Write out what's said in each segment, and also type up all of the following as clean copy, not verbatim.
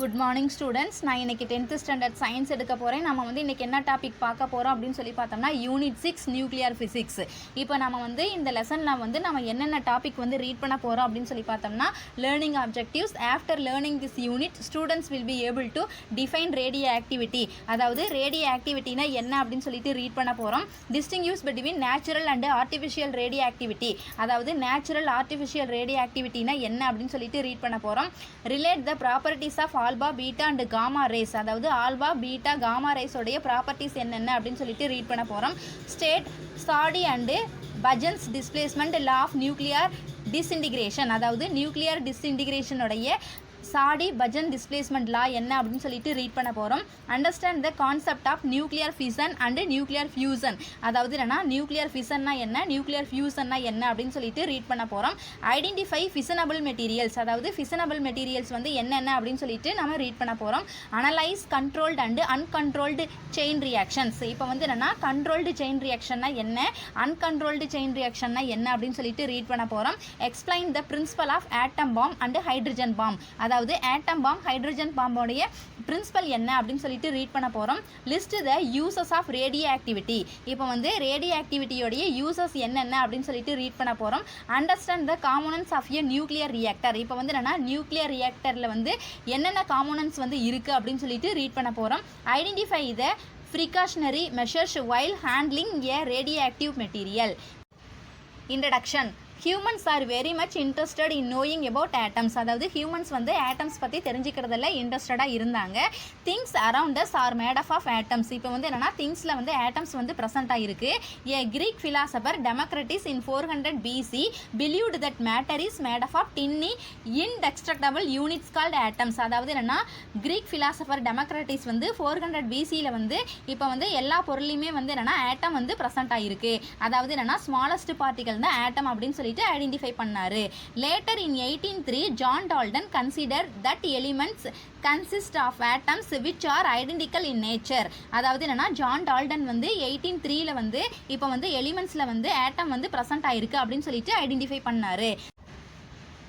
Good morning students. நான் இன்றைக்கி 10th standard science எடுக்க போகிறேன். நம்ம வந்து இன்றைக்கி என்ன டாபிக் பார்க்க போகிறோம் அப்படின்னு சொல்லி பார்த்தோம்னா யூனிட் 6 நியூக்ளியர் ஃபிசிக்ஸ். இப்போ நம்ம வந்து இந்த லெசனில் வந்து நம்ம என்னென்ன டாபிக் வந்து ரீட் பண்ண போகிறோம் அப்படின்னு சொல்லி பார்த்தோம்னா learning objectives. After learning this unit students will be able to define radioactivity. அதாவது ரேடியோ ஆக்டிவிட்டினா என்ன அப்படின்னு சொல்லிட்டு ரீட் பண்ண போகிறோம். Distinguish between natural and artificial radioactivity. அதாவது நேச்சுரல் ஆர்டிஃபிஷியல் ரேடியோ ஆக்டிவிட்டினா என்ன அப்படின்னு சொல்லிட்டு ரீட் பண்ண போகிறோம். Relate the properties of alpha beta and gamma rays. அதாவது ஆல்பா பீட்டா காமா ரேஸோடைய ப்ராப்பர்ட்டிஸ் என்னென்ன அப்படின்னு சொல்லிட்டு ரீட் பண்ண போகிறோம். State Soddy and bhajans displacement law of nuclear disintegration. அதாவது நியூக்ளியர் டிஸ்இன்டிகிரேஷனுடைய சாடி பஜன் டிஸ்பிளேஸ்மெண்ட் லா என்ன அப்படின்னு சொல்லிட்டு ரீட் பண்ண போகிறோம். Understand the concept of nuclear fission and nuclear fusion. அதாவது என்னன்னா நியூக்ளியர் ஃபிஷன்னா என்ன, நியூக்ளியர் ஃபியூசன்னா என்ன அப்படின்னு சொல்லிட்டு ரீட் பண்ண போகிறோம். Identify fissionable materials. அதாவது ஃபிஷனபிள் மெட்டீரியல்ஸ் வந்து என்னென்ன அப்படின்னு சொல்லிட்டு நம்ம ரீட் பண்ண போகிறோம். Analyse controlled and uncontrolled chain reactions. இப்போ வந்து என்னன்னா கண்ட்ரோல்டு செயின் ரியாக்ஷன்னா என்ன, அன்கண்ட்ரோல்டு செயின் ரியாக்ஷன்னா என்ன அப்படின்னு சொல்லிட்டு ரீட் பண்ண போகிறோம். Explain the principle of atom bomb and hydrogen bomb. அதாவது ஆட்டம் பாம் ஹைட்ரஜன் பாம்போடைய பிரின்சிபல் என்ன அப்படின்னு சொல்லிட்டு ரீட் பண்ண போகிறோம். List the uses of radioactivity. இப்போ வந்து ரேடியோ ஆக்டிவிட்டியோடைய யூசஸ் என்னென்ன அப்படின்னு சொல்லிட்டு ரீட் பண்ண போகிறோம். Understand the components of a nuclear reactor. இப்போ வந்து என்னன்னா நியூக்ளியர் ரியாக்டரில் வந்து என்னென்ன காம்போனன்ட்ஸ் வந்து இருக்குது அப்படின்னு சொல்லிட்டு ரீட் பண்ண போகிறோம். Identify the precautionary measures while handling a radioactive material. Introduction. Humans are very much interested in knowing about atoms. அதாவது ஹியூமன்ஸ் வந்து ஆட்டம்ஸ் பற்றி தெரிஞ்சுக்கிறதுல இன்ட்ரெஸ்டடாக இருந்தாங்க. Things around us are made up of atoms. இப்போ வந்து என்னென்னா திங்ஸில் வந்து ஆட்டம்ஸ் வந்து ப்ரெசென்ட்டாக இருக்குது. A Greek philosopher Democritus in 400 BC believed that matter is made up of tiny indestructible units called atoms. அதாவது என்னென்னா கிரீக் ஃபிலாசபர் டெமோக்ரட்டிஸ் வந்து 400 BCயில் வந்து இப்போ வந்து எல்லா பொருளையுமே வந்து என்னென்னா ஆட்டம் வந்து ப்ரெசென்ட்டாக இருக்குது. அதாவது என்னென்னா ஸ்மாலஸ்ட் பார்ட்டிகல் தான் ஆட்டம் அப்படின்னு சொல்லி ஐடென்டிஃபை பண்ணாரு. Later in 1803 John Dalton consider that elements consist of atoms which are identical in nature. அதாவது என்னன்னா ஜான் டால்டன் வந்து 1803 வந்து இப்போ வந்து எலிமெண்ட்ஸில் வந்து ஆட்டம் வந்து ப்ரெசென்ட் ஆயிருக்கு அப்படின்னு சொல்லிட்டு ஐடென்டிஃபை பண்ணாரு.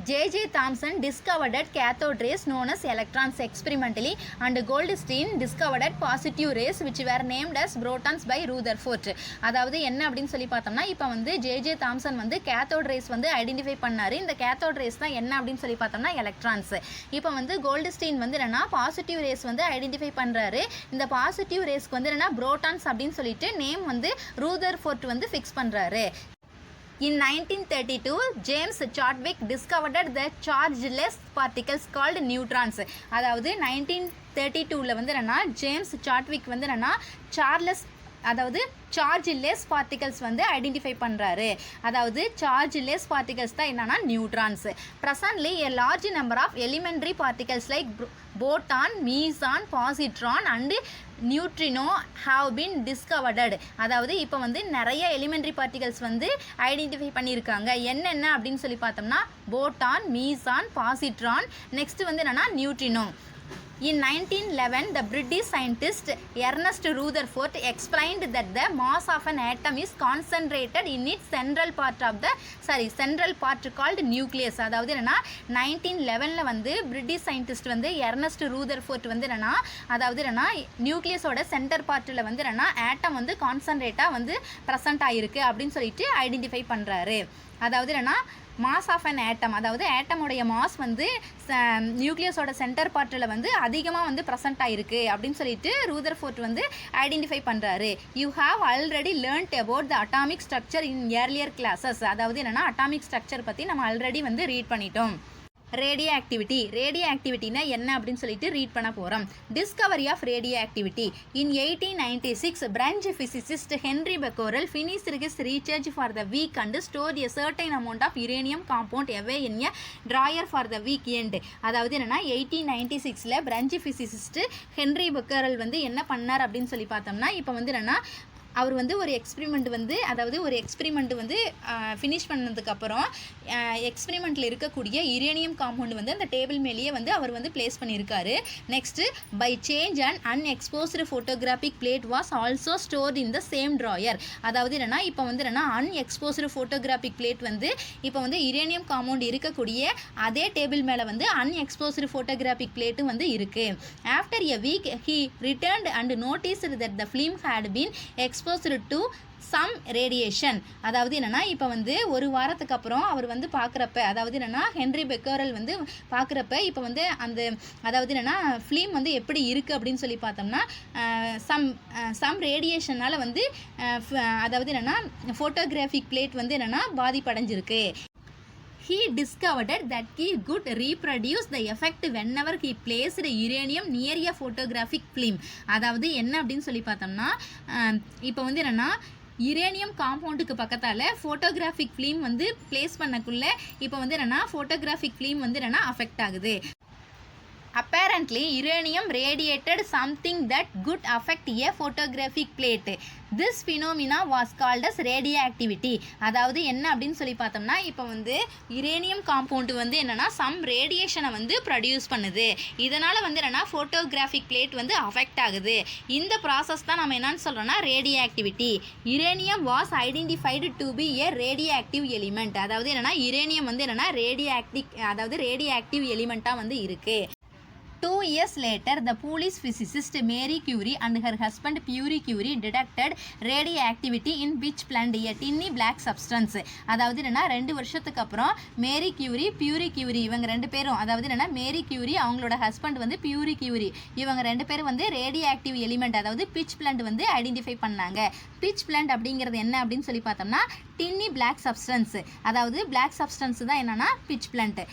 J.J. Thomson discovered cathode rays known as electrons experimentally, and Goldstein discovered positive rays which were named as protons by Rutherford. அதாவது என்ன அப்படின்னு சொல்லி பார்த்தோம்னா இப்போ வந்து J.J. Thomson வந்து கேத்தோட் ரேஸ் வந்து ஐடென்டிஃபை பண்ணாரு. இந்த கேத்தோட் ரேஸ் தான் என்ன அப்படின்னு சொல்லி பார்த்தோம்னா எலக்ட்ரான்ஸ். இப்போ வந்து கோல்டுஸ்டீன் வந்து என்னன்னா பாசிட்டிவ் ரேஸ் வந்து ஐடென்டிஃபை பண்ணுறாரு. இந்த பாசிட்டிவ் ரேஸ்க்கு வந்து என்னன்னா புரோட்டான்ஸ் அப்படின்னு சொல்லிட்டு நேம் வந்து ரூதர்ஃபோர்ட் வந்து ஃபிக்ஸ் பண்ணுறாரு. In 1932, James Chadwick discovered the chargeless particles called neutrons. அதாவது 1932 வந்து என்னன்னா ஜேம்ஸ் சாட்விக் வந்து என்னன்னா அதாவது சார்ஜ்லெஸ் பார்ட்டிகல்ஸ் வந்து ஐடென்டிஃபை பண்ணுறாரு. அதாவது சார்ஜ்லெஸ் பார்ட்டிகல்ஸ் தான் என்னன்னா neutrons. Presently a large number of elementary particles like boson, meson, positron and neutrino have been discovered. அதாவது இப்போ வந்து நிறைய எலிமெண்ட்ரி பார்ட்டிகல்ஸ் வந்து ஐடென்டிஃபை பண்ணியிருக்காங்க. என்னென்ன அப்படின்னு சொல்லி பார்த்தோம்னா போட்டான், மீசான், பாசிட்ரான், நெக்ஸ்ட் வந்து என்னென்னா neutrino. In 1911, the British scientist Ernest Rutherford explained that the mass of an atom is concentrated in its central part called nucleus. அதாவது என்னன்னா 1911 வந்து பிரிட்டிஷ் சயின்டிஸ்ட் வந்து எர்னஸ்ட் ரூதர்ஃபோர்ட் வந்து என்னன்னா அதாவது என்னன்னா நியூக்ளியஸோட சென்டர் பார்ட்டில் வந்து என்னன்னா ஆட்டம் வந்து கான்சன்ட்ரேட்டாக வந்து ப்ரெசென்ட் ஆகிருக்கு அப்படின்னு சொல்லிட்டு ஐடென்டிஃபை பண்ணுறாரு. அதாவது என்னன்னா மாஸ் ஆஃப் அன் ஆட்டம், அதாவது ஆட்டமுடைய மாஸ் வந்து நியூக்ளியஸோட சென்டர் பார்ட்டில் வந்து அதிகமாக வந்து ப்ரெசென்ட் ஆகிருக்கு அப்படின்னு சொல்லிட்டு ரூதர்ஃபோர்ட் வந்து ஐடென்டிஃபை பண்ணுறாரு. You have already learnt about the atomic structure in earlier classes. அதாவது என்னென்னா அட்டாமிக் ஸ்ட்ரக்சர் பற்றி நம்ம ஆல்ரெடி வந்து ரீட் பண்ணிட்டோம். ரேடியோ ஆக்டிவிட்டினா என்ன அப்படின்னு சொல்லிட்டு ரீட் பண்ண போகிறோம். Discovery of radioactivity. In 1896 French physicist Henri Becquerel finished his research for the week and stored a certain amount of uranium compound away in a drawer for the week end. அதாவது என்னன்னா 1896 French physicist Henri Becquerel வந்து என்ன பண்ணார் அப்படின்னு சொல்லி பார்த்தோம்னா இப்போ வந்து என்னன்னா அவர் வந்து ஒரு எக்ஸ்பிரிமெண்ட் வந்து ஃபினிஷ் பண்ணதுக்கப்புறம் எக்ஸ்பிரிமெண்ட்டில் இருக்கக்கூடிய யுரேனியம் காம்பவுண்ட் வந்து அந்த டேபிள் மேலேயே வந்து அவர் வந்து பிளேஸ் பண்ணியிருக்காரு. Next by change and unexposed photographic plate was also stored in the same drawer. அதாவது என்னென்னா இப்போ வந்து என்னென்னா அன்எக்ஸ்போஸ்டு ஃபோட்டோகிராஃபிக் பிளேட் வந்து இப்போ வந்து யுரேனியம் காம்பவுண்ட் இருக்கக்கூடிய அதே டேபிள் மேலே வந்து அன்எக்ஸ்போஸ்டு ஃபோட்டோகிராஃபிக் பிளேட்டும் வந்து இருக்குது. After a week he returned and noticed that the film had been exposed to some radiation. அதாவது என்னென்னா இப்போ வந்து ஒரு வாரத்துக்கு அப்புறம் அவர் வந்து பார்க்குறப்ப, அதாவது என்னென்னா ஹென்ரி பெக்கரல் வந்து பார்க்குறப்ப இப்போ வந்து அந்த அதாவது என்னென்னா ஃபிலிம் வந்து எப்படி இருக்குது அப்படின்னு சொல்லி பார்த்தோம்னா சம் ரேடியேஷனால் வந்து அதாவது என்னென்னா ஃபோட்டோகிராஃபிக் பிளேட் வந்து என்னென்னா பாதிப்படைஞ்சிருக்கு. He discovered that he could reproduce the effect whenever he placed uranium near a photographic film. அதாவது என்ன அப்படின்னு சொல்லி பார்த்தோம்னா இப்போ வந்து என்னென்னா யுரேனியம் காம்பவுண்டுக்கு பக்கத்தால் ஃபோட்டோகிராஃபிக் ஃபிலிம் வந்து பிளேஸ் பண்ணக்குள்ள இப்போ வந்து என்னென்னா ஃபோட்டோகிராஃபிக் ஃபிலிம் வந்து என்னென்னா அஃபெக்ட் ஆகுது. Apparently, uranium radiated something that could affect a photographic plate. This phenomena was called as radioactivity. அதாவது என்ன அப்படின்னு சொல்லி பார்த்தோம்னா இப்போ வந்து யுரேனியம் காம்பவுண்ட் வந்து என்னென்னா சம் ரேடியேஷனை வந்து ப்ரொடியூஸ் பண்ணுது. இதனால் வந்து என்னென்னா ஃபோட்டோகிராஃபிக் பிளேட் வந்து அஃபெக்ட் ஆகுது. இந்த ப்ராசஸ் தான் நம்ம என்னன்னு சொல்கிறோம்னா radioactivity. Uranium was identified to be a radioactive element. அதாவது என்னென்னா யுரேனியம் வந்து என்னென்னா ரேடியோ ஆக்டிவ் எலிமெண்ட்டாக வந்து இருக்குது. 2 years later, the Polish physicist Mary Curie and her husband Pierre Curie detected radioactivity in pitch blende, a tiny black substance. அதாவது என்னன்னா 2 வருஷத்துக்கு அப்புறம் மேரி கியூரி பியூரி கியூரி இவங்க 2 பேரும், அதாவது என்னன்னா மேரி கியூரி அவங்களோட ஹஸ்பண்ட் வந்து பியூரி கியூரி, இவங்க 2 பேரும் வந்து ரேடியோ ஆக்டிவ் எலிமெண்ட் அதாவது பிட்ச் பிளண்ட் வந்து ஐடென்டிஃபை பண்ணாங்க. பிட்ச் பிளண்ட் அப்படிங்கிறது என்ன அப்படின்னு சொல்லி பார்த்தோம்னா டின்னி பிளாக் சப்ஸ்டன்ஸ், அதாவது பிளாக் சப்ஸ்டன்ஸ் தான் என்னன்னா pitchblende.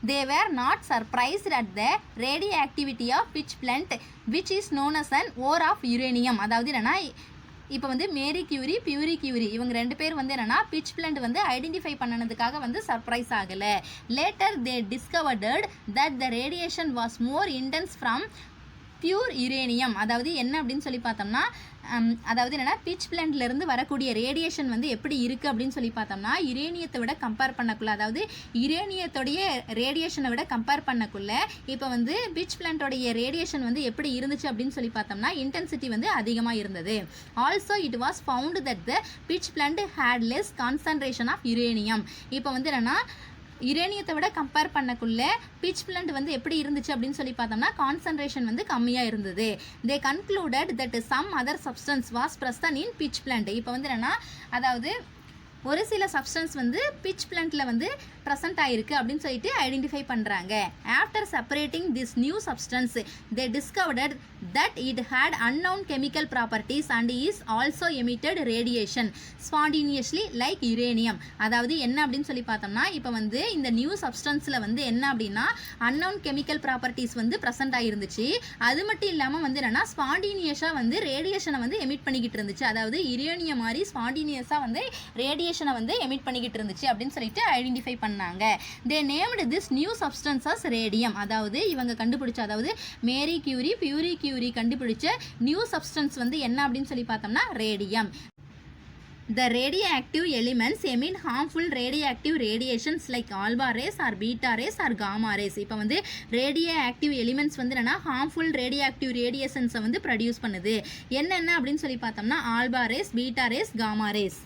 They were not surprised at the radioactivity of pitch blende, which is known as an ore of uranium. அதாவது என்னன்னா இப்போ வந்து மேரி கியூரி பியூரி கியூரி இவங்க 2 பேர் வந்து என்னென்னா பிட்ச் பிளண்ட் வந்து ஐடென்டிஃபை பண்ணனதுக்காக வந்து சர்ப்ரைஸ் ஆகலை. Later they discovered that the radiation was more intense from pure uranium. அதாவது என்ன அப்படின்னு சொல்லி பார்த்தோம்னா அதாவது என்னென்னா பிட்ச் பிளண்ட்லேருந்து வரக்கூடிய ரேடியேஷன் வந்து எப்படி இருக்குது அப்படின்னு சொல்லி பார்த்தோம்னா யுரேனியத்தை விட கம்பேர் பண்ணக்குள்ள, அதாவது யுரேனியத்தோடைய ரேடியேஷனை விட கம்பேர் பண்ணக்குள்ள இப்போ வந்து பிட்ச் பிளண்டோடைய ரேடியேஷன் வந்து எப்படி இருந்துச்சு அப்படின்னு சொல்லி பார்த்தோம்னா இன்டென்சிட்டி வந்து அதிகமாக இருந்தது. Also it was found that the pitchblende had less concentration of uranium. இப்போ வந்து என்னென்னா யுரேனியத்தை விட கம்பேர் பண்ணக்குள்ள பிட்ச் பிளண்ட் வந்து எப்படி இருந்துச்சு அப்படின்னு சொல்லி பார்த்தோம்னா கான்சன்ட்ரேஷன் வந்து கம்மியாக இருந்தது. They concluded that some other substance was present in pitchblende. இப்போ வந்து என்னென்னா அதாவது ஒரு சில சப்ஸ்டன்ஸ் வந்து பிட்ச் பிளண்ட்டில் வந்து ப்ரெசென்ட் ஆகிருக்கு அப்படின்னு சொல்லிட்டு ஐடென்டிஃபை பண்ணுறாங்க. After separating this new substance they discovered that it had unknown chemical properties and is also emitted radiation spontaneously like uranium. அதாவது என்ன அப்படின்னு சொல்லி பார்த்தோம்னா இப்போ வந்து இந்த நியூ சப்ஸ்டன்ஸில் வந்து என்ன அப்படின்னா அன்னவுன் கெமிக்கல் ப்ராப்பர்ட்டிஸ் வந்து ப்ரெசென்ட் ஆகிருந்துச்சு. அது மட்டும் இல்லாமல் வந்து என்னென்னா ஸ்பான்டினியஸாக வந்து ரேடியேஷனை வந்து எமிட் பண்ணிக்கிட்டு இருந்துச்சு. அதாவது யுரேனியம் மாதிரி ஸ்பான்டினியஸாக வந்து ரேடியேஷனை வந்து எமிட் பண்ணிக்கிட்டு இருந்துச்சு அப்படின்னு சொல்லிட்டு ஐடென்டிஃபை பண்ணாங்க. They named this new substance as radium. அதாவது இவங்க கண்டுபிடிச்ச, அதாவது மேரி கியூரி பியூரி கியூரி கண்டுபிடிச்ச நியூ சப்ஸ்டன்ஸ் வந்து என்ன அப்படின்னு சொல்லி பார்த்தோம்னா radium. The radioactive elements emit harmful radioactive radiations like alpha rays or beta rays or gamma rays. இப்போ வந்து radioactive elements வந்து என்னன்னா harmful radioactive radiations வந்து ப்ரொடியூஸ் பண்ணுது. என்னென்ன அப்படின்னு சொல்லி பார்த்தோம்னா alpha rays, beta rays, gamma rays.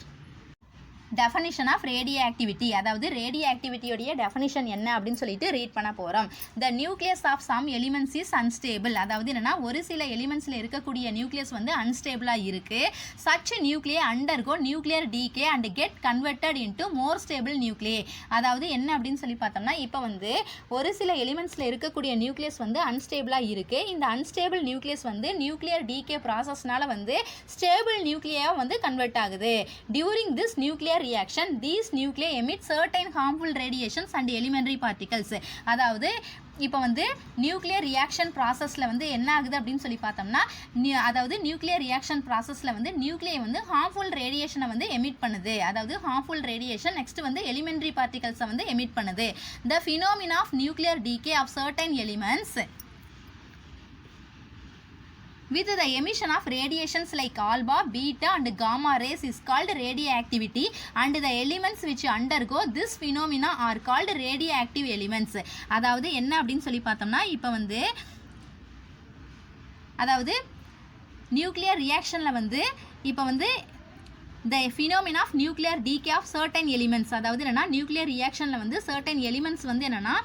Definition of radioactivity, அதாவது ரேடியோ ஆக்டிவிட்டியோடைய டெஃபனிஷன் என்ன அப்படின்னு சொல்லிட்டு ரீட் பண்ண போகிறோம். The nucleus of some elements is unstable. அதாவது என்னென்னா ஒரு சில எலிமெண்ட்ஸில் இருக்கக்கூடிய நியூக்ளியஸ் வந்து அன்ஸ்டேபிளாக இருக்குது. Such nuclei undergo nuclear decay and get converted into more stable nuclei. அதாவது என்ன அப்படின்னு சொல்லி பார்த்தோம்னா இப்போ வந்து ஒரு சில எலிமெண்ட்ஸில் இருக்கக்கூடிய நியூக்ளியஸ் வந்து அன்ஸ்டேபிளாக இருக்குது. இந்த அன்ஸ்டேபிள் நியூக்ளியஸ் வந்து நியூக்ளியர் டீகே ப்ராசஸ்னால வந்து ஸ்டேபிள் நியூக்ளியாக வந்து கன்வெர்ட் ஆகுது. During this nuclear reaction these nuclei emit certain harmful radiations and elementary particles. அதாவது இப்போ வந்து நியூக்ளியர் ரியாக்ஷன் ப்ராசஸில் வந்து என்ன ஆகுது அப்படின்னு சொல்லி பார்த்தோம்னா அதாவது நியூக்ளியர் ரியாக்ஷன் ப்ராசஸில் வந்து நியூக்ளியை வந்து ஹார்ம்ஃபுல் ரேடியேஷனை வந்து எமிட் பண்ணுது. அதாவது ஹார்ம்ஃபுல் ரேடியேஷன் நெக்ஸ்ட் வந்து எலிமெண்ட்ரி பார்ட்டிகல்ஸை வந்து எமிட் பண்ணுது. The phenomena of nuclear decay of certain elements with the emission of radiations like alpha, beta and gamma rays is called radioactivity and the elements which undergo this phenomena are called radioactive elements. அதாவது என்ன அப்படின்னு சொல்லி பார்த்தோம்னா இப்போ வந்து அதாவது nuclear ரியாக்ஷனில் வந்து இப்போ வந்து the phenomena of nuclear decay of certain elements அதாவது என்னன்னா நியூக்ளியர் ரியாக்ஷனில் வந்து certain elements வந்து என்னன்னா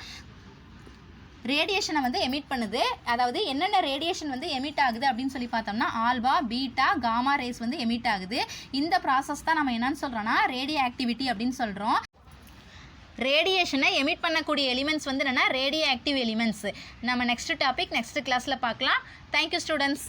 ரேடியேஷனை வந்து எமிட் பண்ணுது. அதாவது என்னென்ன ரேடியேஷன் வந்து எமிட் ஆகுது அப்படின்னு சொல்லி பார்த்தோம்னா ஆல்பா, பீட்டா, காமா ரேஸ் வந்து எமிட் ஆகுது. இந்த ப்ராசஸ் தான் நம்ம என்னன்னு சொல்கிறோன்னா ரேடியோ ஆக்டிவிட்டி அப்படின்னு சொல்கிறோம். ரேடியேஷனை எமிட் பண்ணக்கூடிய எலிமெண்ட்ஸ் வந்து என்னென்னா ரேடியோ ஆக்டிவ் எலிமெண்ட்ஸ். நம்ம நெக்ஸ்ட் டாபிக் நெக்ஸ்ட் கிளாஸில் பார்க்கலாம். Thank you students.